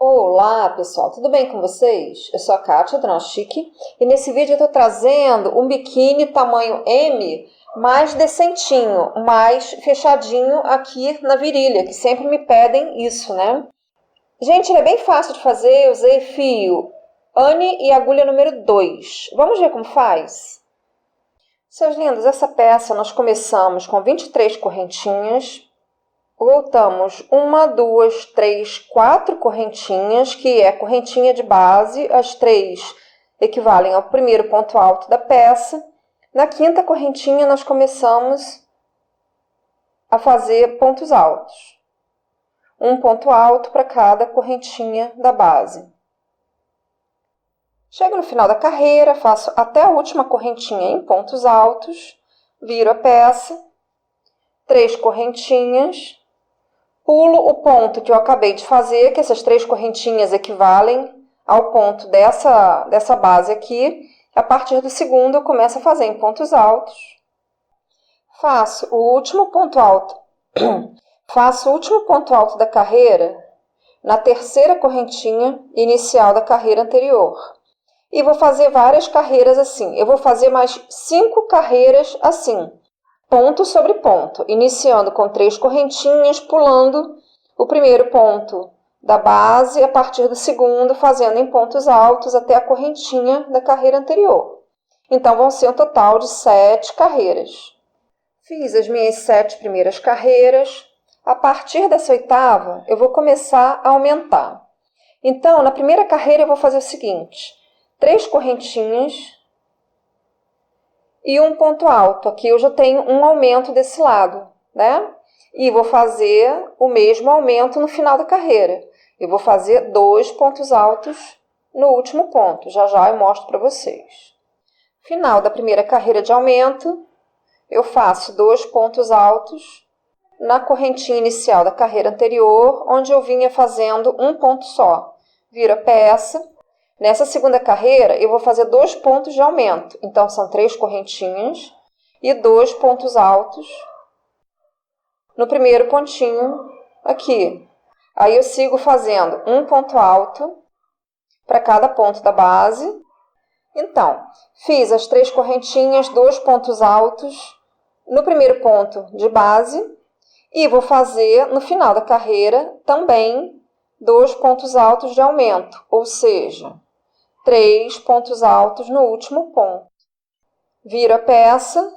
Olá pessoal, tudo bem com vocês? Eu sou a Kátia do Nosso Chique e nesse vídeo eu estou trazendo um biquíni tamanho M mais decentinho, mais fechadinho aqui na virilha, que sempre me pedem isso, né? Gente, ele é bem fácil de fazer, eu usei fio Anne e agulha número 2. Vamos ver como faz? Seus lindos, essa peça nós começamos com 23 correntinhas. Voltamos 1, 2, 3, 4 correntinhas, que é a correntinha de base. As 3 equivalem ao primeiro ponto alto da peça. Na quinta correntinha, nós começamos a fazer pontos altos. Um ponto alto para cada correntinha da base. Chego no final da carreira, faço até a última correntinha em pontos altos, viro a peça, 3 correntinhas. Pulo o ponto que eu acabei de fazer, que essas 3 correntinhas equivalem ao ponto dessa base aqui. A partir do segundo, eu começo a fazer em pontos altos. Faço o último ponto alto. Faço o último ponto alto da carreira na terceira correntinha inicial da carreira anterior. E vou fazer várias carreiras assim. Eu vou fazer mais 5 carreiras assim. Ponto sobre ponto, iniciando com 3 correntinhas, pulando o primeiro ponto da base, a partir do segundo, fazendo em pontos altos até a correntinha da carreira anterior. Então, vão ser um total de 7 carreiras. Fiz as minhas 7 primeiras carreiras. A partir dessa oitava, eu vou começar a aumentar. Então, na primeira carreira, eu vou fazer o seguinte: 3 correntinhas e um ponto alto. Aqui eu já tenho um aumento desse lado, né? E vou fazer o mesmo aumento no final da carreira. Eu vou fazer 2 pontos altos no último ponto. Já já eu mostro para vocês. Final da primeira carreira de aumento, eu faço 2 pontos altos na correntinha inicial da carreira anterior, onde eu vinha fazendo um ponto só. Viro a peça. Nessa segunda carreira, eu vou fazer 2 pontos de aumento. Então, são 3 correntinhas e 2 pontos altos no primeiro pontinho aqui. Aí, eu sigo fazendo um ponto alto para cada ponto da base. Então, fiz as 3 correntinhas, 2 pontos altos no primeiro ponto de base. E vou fazer, no final da carreira, também 2 pontos altos de aumento, ou seja, 3 pontos altos no último ponto. Viro a peça,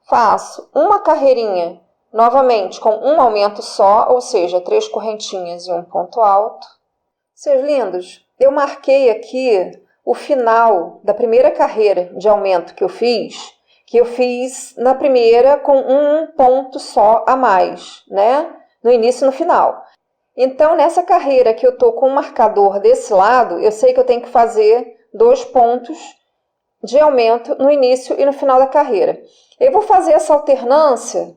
faço uma carreirinha, novamente com um aumento só, ou seja, 3 correntinhas e um ponto alto. Seus lindos, eu marquei aqui o final da primeira carreira de aumento que eu fiz na primeira com um ponto só a mais, né? No início e no final. Então, nessa carreira que eu estou com o marcador desse lado, eu sei que eu tenho que fazer 2 pontos de aumento no início e no final da carreira. Eu vou fazer essa alternância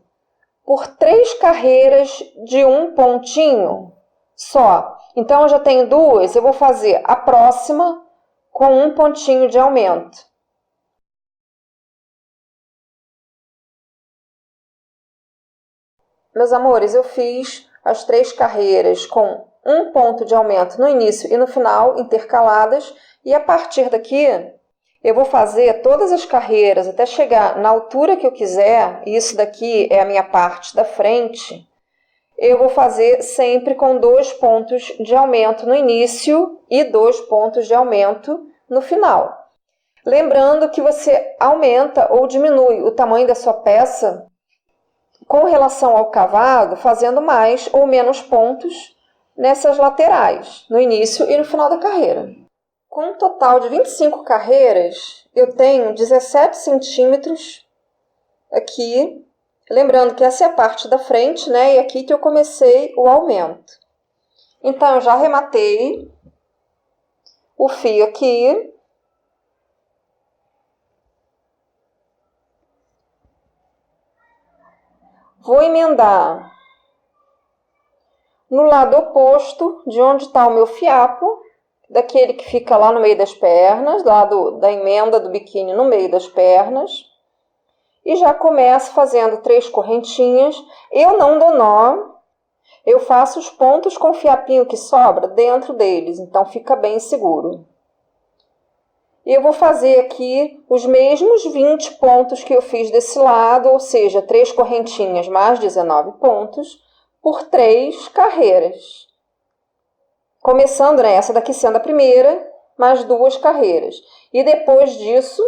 por 3 carreiras de um pontinho só. Então, eu já tenho 2, eu vou fazer a próxima com um pontinho de aumento. Meus amores, eu fiz as 3 carreiras com um ponto de aumento no início e no final, intercaladas, e a partir daqui eu vou fazer todas as carreiras até chegar na altura que eu quiser, e isso daqui é a minha parte da frente. Eu vou fazer sempre com 2 pontos de aumento no início e 2 pontos de aumento no final. Lembrando que você aumenta ou diminui o tamanho da sua peça com relação ao cavado, fazendo mais ou menos pontos nessas laterais, no início e no final da carreira. Com um total de 25 carreiras, eu tenho 17 centímetros aqui. Lembrando que essa é a parte da frente, né? E aqui que eu comecei o aumento. Então, eu já arrematei o fio aqui. Vou emendar no lado oposto de onde está o meu fiapo, daquele que fica lá no meio das pernas, lá da emenda do biquíni no meio das pernas. E já começo fazendo 3 correntinhas. Eu não dou nó, eu faço os pontos com o fiapinho que sobra dentro deles, então fica bem seguro. E eu vou fazer aqui os mesmos 20 pontos que eu fiz desse lado, ou seja, 3 correntinhas mais 19 pontos, por 3 carreiras. Começando, né, essa daqui sendo a primeira, mais 2 carreiras. E depois disso,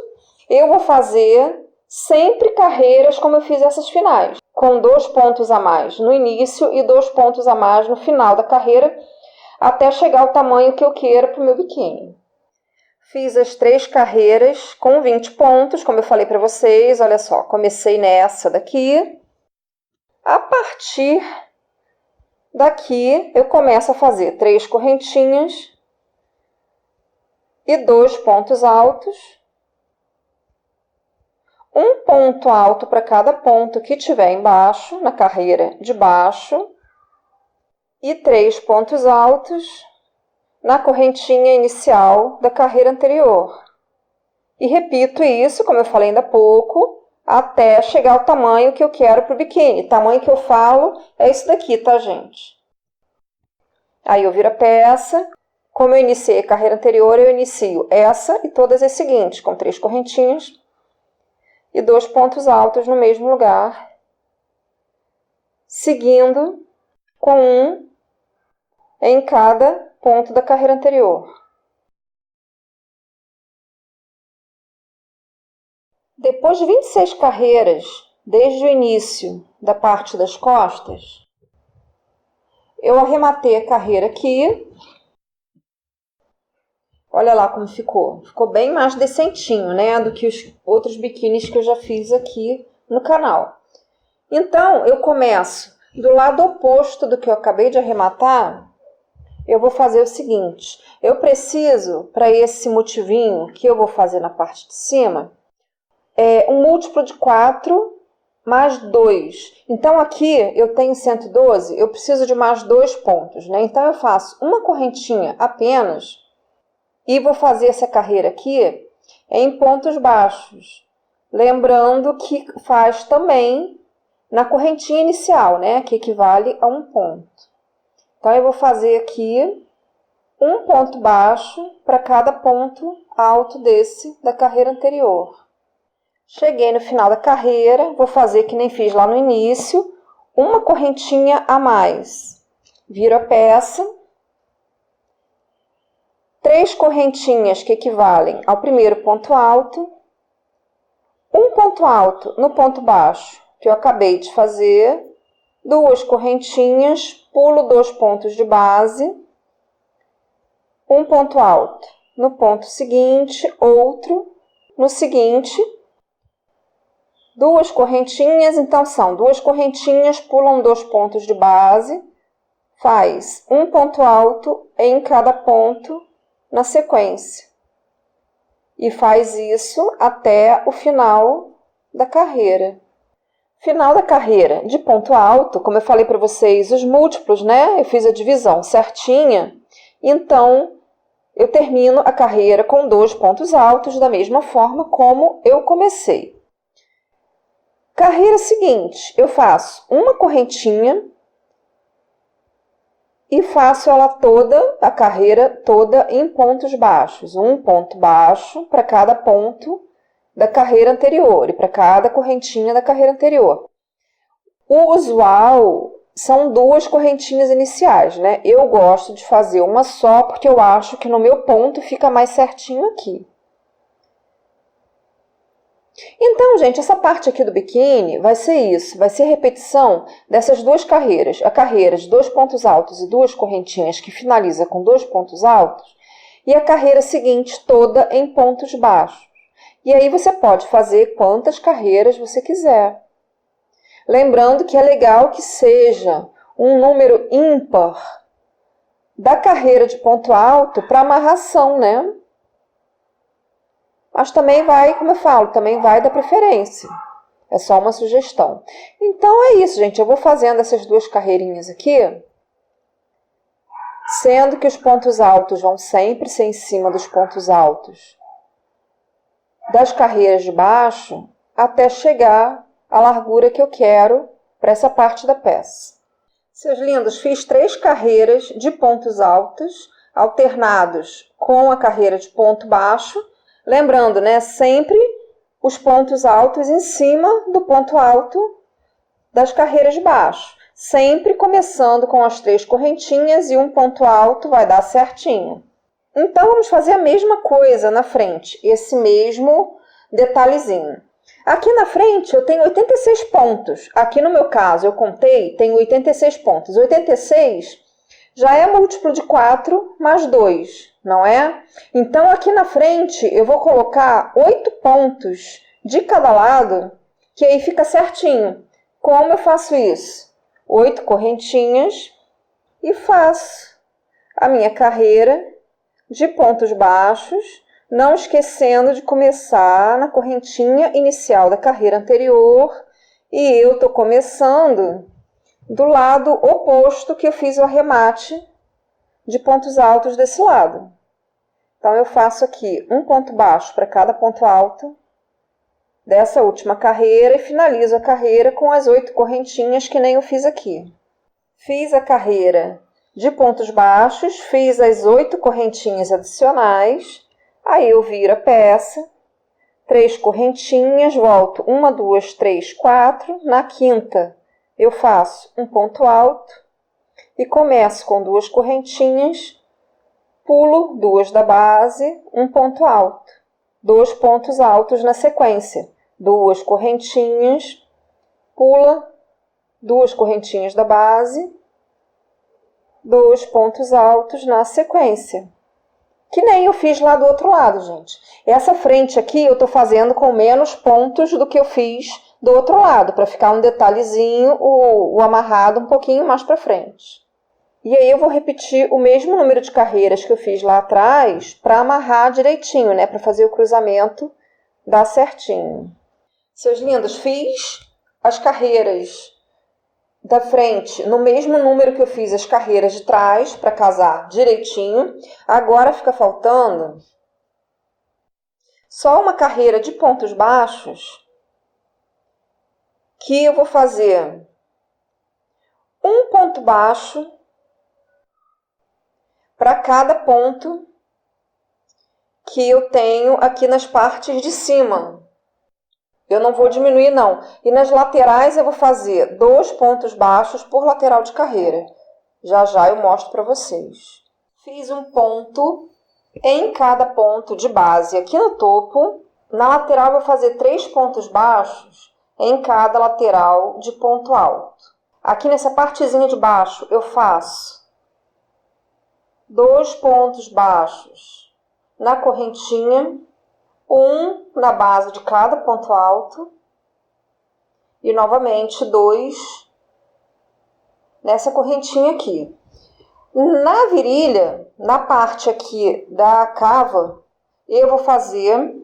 eu vou fazer sempre carreiras como eu fiz essas finais, com 2 pontos a mais no início e 2 pontos a mais no final da carreira, até chegar ao tamanho que eu quero para o meu biquíni. Fiz as 3 carreiras com 20 pontos, como eu falei para vocês. Olha só, comecei nessa daqui. A partir daqui, eu começo a fazer 3 correntinhas e 2 pontos altos. Um ponto alto para cada ponto que tiver embaixo, na carreira de baixo. E 3 pontos altos na correntinha inicial da carreira anterior. E repito isso, como eu falei ainda há pouco, até chegar ao tamanho que eu quero para o biquíni. O tamanho que eu falo é isso daqui, tá, gente? Aí eu viro a peça. Como eu iniciei a carreira anterior, eu inicio essa e todas as seguintes, com 3 correntinhas e 2 pontos altos no mesmo lugar, seguindo com um em cada ponto da carreira anterior. Depois de 26 carreiras, desde o início da parte das costas, eu arrematei a carreira aqui. Olha lá como ficou. Ficou bem mais decentinho, né, do que os outros biquínis que eu já fiz aqui no canal. Então, eu começo do lado oposto do que eu acabei de arrematar. Eu vou fazer o seguinte, eu preciso, para esse motivinho que eu vou fazer na parte de cima, um múltiplo de 4 mais 2. Então, aqui eu tenho 112, eu preciso de mais 2 pontos, né? Então, eu faço uma correntinha apenas e vou fazer essa carreira aqui em pontos baixos. Lembrando que faz também na correntinha inicial, né? Que equivale a um ponto. Então, eu vou fazer aqui um ponto baixo para cada ponto alto desse da carreira anterior. Cheguei no final da carreira, vou fazer que nem fiz lá no início, uma correntinha a mais. Viro a peça. 3 correntinhas que equivalem ao primeiro ponto alto. Um ponto alto no ponto baixo que eu acabei de fazer. 2 correntinhas, pulo 2 pontos de base, um ponto alto no ponto seguinte, outro no seguinte, 2 correntinhas, então são 2 correntinhas, pulam 2 pontos de base, faz um ponto alto em cada ponto na sequência. E faz isso até o final da carreira. Final da carreira de ponto alto, como eu falei para vocês, os múltiplos, né? Eu fiz a divisão certinha, então eu termino a carreira com 2 pontos altos da mesma forma como eu comecei. Carreira seguinte, eu faço uma correntinha e faço ela toda, a carreira toda em pontos baixos. Um ponto baixo para cada ponto da carreira anterior e para cada correntinha da carreira anterior. O usual são 2 correntinhas iniciais, né? Eu gosto de fazer uma só porque eu acho que no meu ponto fica mais certinho aqui. Então, gente, essa parte aqui do biquíni vai ser isso, vai ser repetição dessas 2 carreiras. A carreira de 2 pontos altos e 2 correntinhas que finaliza com 2 pontos altos e a carreira seguinte toda em pontos baixos. E aí você pode fazer quantas carreiras você quiser. Lembrando que é legal que seja um número ímpar da carreira de ponto alto para amarração, né? Mas também vai, como eu falo, também vai da preferência. É só uma sugestão. Então é isso, gente. Eu vou fazendo essas 2 carreirinhas aqui, sendo que os pontos altos vão sempre ser em cima dos pontos altos das carreiras de baixo até chegar à largura que eu quero para essa parte da peça. Seus lindos, fiz 3 carreiras de pontos altos, alternados com a carreira de ponto baixo. Lembrando, né, sempre os pontos altos em cima do ponto alto das carreiras de baixo. Sempre começando com as 3 correntinhas e um ponto alto vai dar certinho. Então, vamos fazer a mesma coisa na frente, esse mesmo detalhezinho. Aqui na frente eu tenho 86 pontos. Aqui no meu caso eu contei, tenho 86 pontos. 86 já é múltiplo de 4 mais 2, não é? Então aqui na frente eu vou colocar 8 pontos de cada lado, que aí fica certinho. Como eu faço isso? 8 correntinhas e faço a minha carreira de pontos baixos, não esquecendo de começar na correntinha inicial da carreira anterior, e eu estou começando do lado oposto que eu fiz o arremate de pontos altos desse lado. Então, eu faço aqui um ponto baixo para cada ponto alto dessa última carreira e finalizo a carreira com as 8 correntinhas que nem eu fiz aqui. Fiz a carreira de pontos baixos, fiz as 8 correntinhas adicionais. Aí eu viro a peça, 3 correntinhas, volto 1, 2, 3, 4. Na quinta, eu faço um ponto alto e começo com 2 correntinhas, pulo 2 da base, um ponto alto. 2 pontos altos na sequência. 2 correntinhas, pula 2 correntinhas da base, 2 pontos altos na sequência. Que nem eu fiz lá do outro lado, gente. Essa frente aqui eu estou fazendo com menos pontos do que eu fiz do outro lado, para ficar um detalhezinho, o amarrado um pouquinho mais para frente. E aí eu vou repetir o mesmo número de carreiras que eu fiz lá atrás, para amarrar direitinho, né? Para fazer o cruzamento dar certinho. Seus lindos, fiz as carreiras da frente no mesmo número que eu fiz as carreiras de trás, para casar direitinho. Agora fica faltando só uma carreira de pontos baixos, que eu vou fazer um ponto baixo para cada ponto que eu tenho aqui nas partes de cima. Eu não vou diminuir, não. E nas laterais eu vou fazer 2 pontos baixos por lateral de carreira. Já já eu mostro para vocês. Fiz um ponto em cada ponto de base aqui no topo. Na lateral eu vou fazer 3 pontos baixos em cada lateral de ponto alto. Aqui nessa partezinha de baixo eu faço 2 pontos baixos na correntinha, um na base de cada ponto alto e novamente 2 nessa correntinha aqui. Na virilha, na parte aqui da cava, eu vou fazer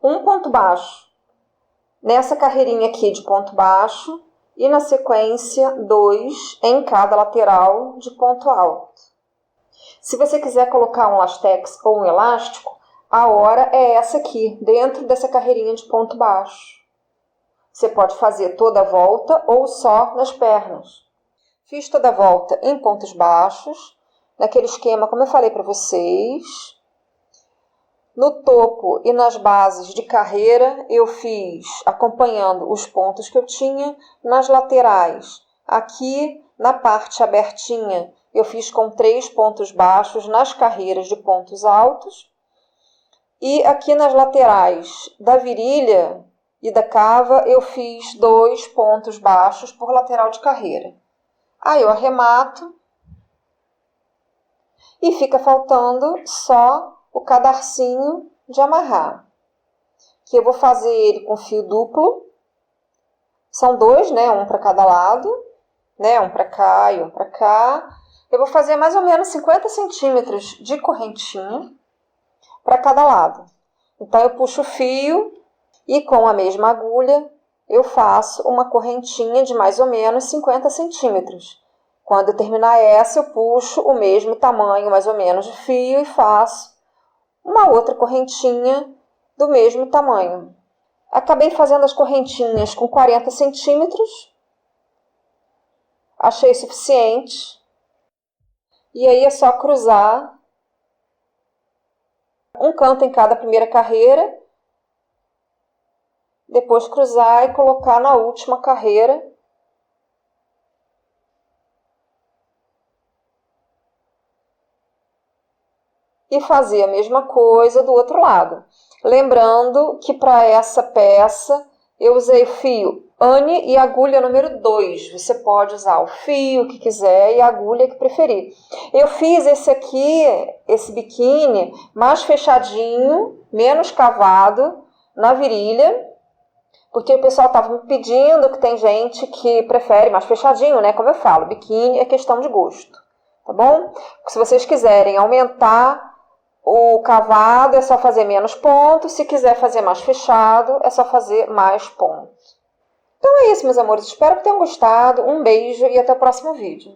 um ponto baixo nessa carreirinha aqui de ponto baixo e na sequência 2 em cada lateral de ponto alto. Se você quiser colocar um lastex ou um elástico, a hora é essa aqui, dentro dessa carreirinha de ponto baixo. Você pode fazer toda a volta ou só nas pernas. Fiz toda a volta em pontos baixos, naquele esquema como eu falei para vocês. No topo e nas bases de carreira eu fiz acompanhando os pontos que eu tinha. Nas laterais, aqui na parte abertinha, eu fiz com 3 pontos baixos nas carreiras de pontos altos. E aqui nas laterais da virilha e da cava, eu fiz 2 pontos baixos por lateral de carreira. Aí eu arremato e fica faltando só o cadarcinho de amarrar. Que eu vou fazer ele com fio duplo. São 2, né? Um para cada lado, né? Um para cá e um para cá. Eu vou fazer mais ou menos 50 centímetros de correntinha para cada lado. Então, eu puxo o fio e com a mesma agulha eu faço uma correntinha de mais ou menos 50 centímetros. Quando eu terminar essa, eu puxo o mesmo tamanho, mais ou menos, de fio e faço uma outra correntinha do mesmo tamanho. Acabei fazendo as correntinhas com 40 centímetros. achei suficiente. E aí é só cruzar um canto em cada primeira carreira, depois cruzar e colocar na última carreira. E fazer a mesma coisa do outro lado. Lembrando que para essa peça eu usei fio Anne e agulha número 2. Você pode usar o fio que quiser e a agulha que preferir. Eu fiz esse aqui, esse biquíni, mais fechadinho, menos cavado na virilha, porque o pessoal estava me pedindo, que tem gente que prefere mais fechadinho, né? Como eu falo, biquíni é questão de gosto, tá bom? Se vocês quiserem aumentar o cavado, é só fazer menos pontos. Se quiser fazer mais fechado, é só fazer mais pontos. Então é isso, meus amores. Espero que tenham gostado. Um beijo e até o próximo vídeo.